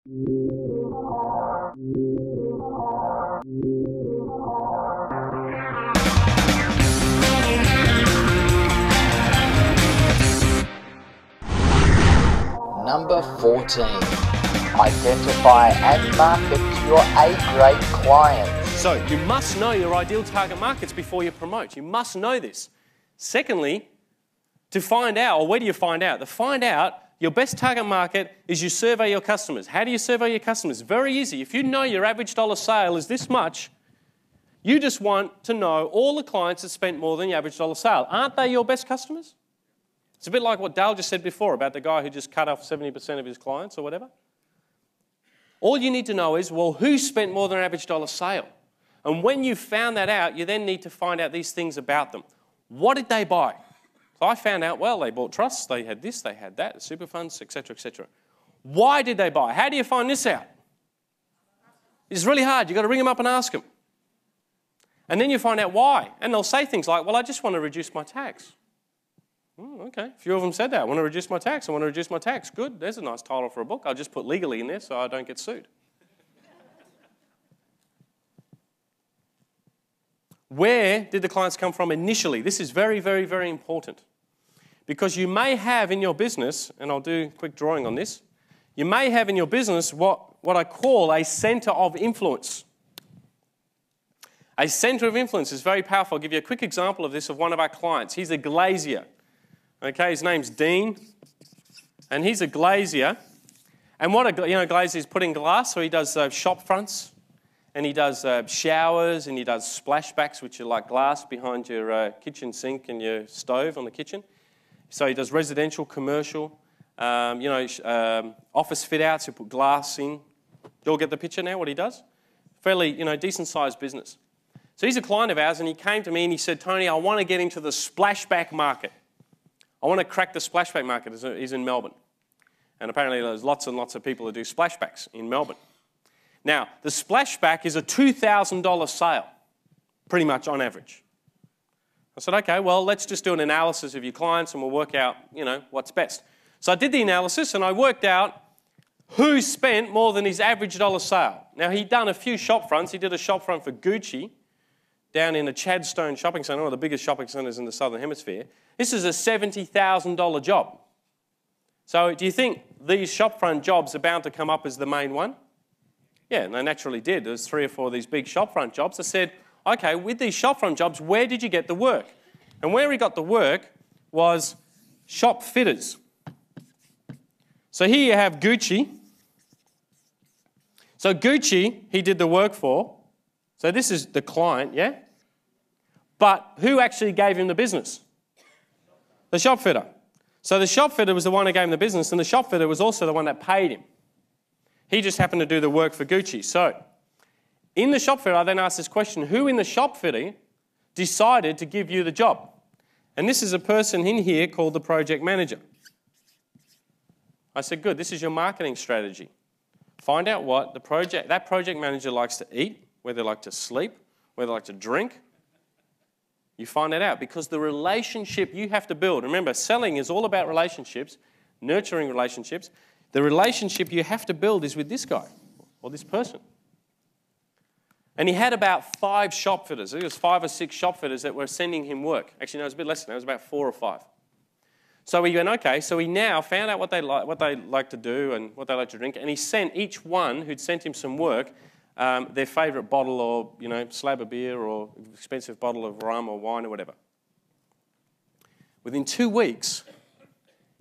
Number 14. Identify and market to your A-grade clients. So you must know your ideal target markets before you promote. You must know this. Secondly, to find out, or where do you find out? To find out your best target market is you survey your customers. How do you survey your customers? Very easy. If you know your average dollar sale is this much, you just want to know all the clients that spent more than your average dollar sale. Aren't they your best customers? It's a bit like what Dale just said before about the guy who just cut off 70% of his clients or whatever. All you need to know is, well, who spent more than an average dollar sale? And when you've found that out, you then need to find out these things about them. What did they buy? So I found out, well, they bought trusts, they had this, they had that, super funds, etc., etc. Why did they buy? How do you find this out? It's really hard. You've got to ring them up and ask them. And then you find out why. And they'll say things like, well, I just want to reduce my tax. Okay, a few of them said that. I want to reduce my tax. I want to reduce my tax. Good, there's a nice title for a book. I'll just put legally in there so I don't get sued. Where did the clients come from initially? This is very, very, very important. Because you may have in your business, and I'll do a quick drawing on this, you may have in your business what I call a center of influence. A center of influence is very powerful. I'll give you a quick example of this of one of our clients. He's a glazier. Okay, his name's Dean, and he's a glazier. And what a glazier is put in glass, so he does shop fronts, and he does showers, and he does splashbacks, which are like glass behind your kitchen sink and your stove on the kitchen. So he does residential, commercial, office fit-outs. He'll put glass in. You all get the picture now, what he does? Fairly, decent-sized business. So he's a client of ours, and he came to me and he said, Tony, I want to get into the splashback market. I want to crack the splashback market. He's in Melbourne. And apparently there's lots and lots of people who do splashbacks in Melbourne. Now, the splashback is a $2,000 sale, pretty much on average. I said, okay, well, let's just do an analysis of your clients and we'll work out, what's best. So I did the analysis and I worked out who spent more than his average dollar sale. Now, he'd done a few shop fronts. He did a shop front for Gucci down in the Chadstone shopping centre, one of the biggest shopping centres in the Southern Hemisphere. This is a $70,000 job. So do you think these shopfront jobs are bound to come up as the main one? Yeah, and they naturally did. There's 3 or 4 of these big shopfront jobs. I said, okay, with these shopfront jobs, where did you get the work? And where he got the work was shop fitters. So here you have Gucci. So Gucci, he did the work for. So this is the client, yeah? But who actually gave him the business? The shop fitter. So the shop fitter was the one who gave him the business, and the shop fitter was also the one that paid him. He just happened to do the work for Gucci. So in the shop fitter, I then asked this question, who in the shop fitter decided to give you the job? And this is a person in here called the project manager. I said, good, this is your marketing strategy. Find out what that project manager likes to eat, whether they like to sleep, whether they like to drink. You find that out because the relationship you have to build, remember, selling is all about relationships, nurturing relationships. The relationship you have to build is with this guy or this person. And he had about 5 shop fitters. There was 5 or 6 shop fitters that were sending him work. Actually, no, it was a bit less than that. It was about 4 or 5. So he went, okay, so he now found out what they like to do and what they like to drink, and he sent each one who'd sent him some work their favourite bottle or, slab of beer or expensive bottle of rum or wine or whatever. Within 2 weeks,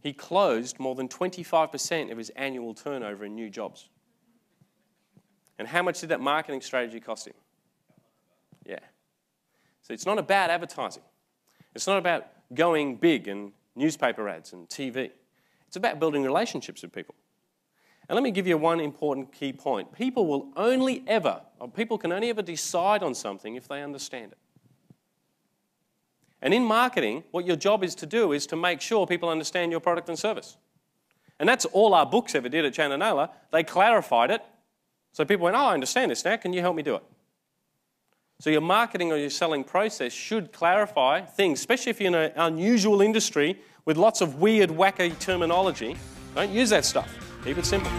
he closed more than 25% of his annual turnover in new jobs. And how much did that marketing strategy cost him? Yeah. So it's not about advertising. It's not about going big and newspaper ads and TV. It's about building relationships with people. And let me give you one important key point. People can only ever decide on something if they understand it. And in marketing, what your job is to do is to make sure people understand your product and service. And that's all our books ever did at Chandler Naylor. They clarified it. So people went, oh, I understand this now. Can you help me do it? So your marketing or your selling process should clarify things, especially if you're in an unusual industry with lots of weird, wacky terminology. Don't use that stuff. Keep it simple.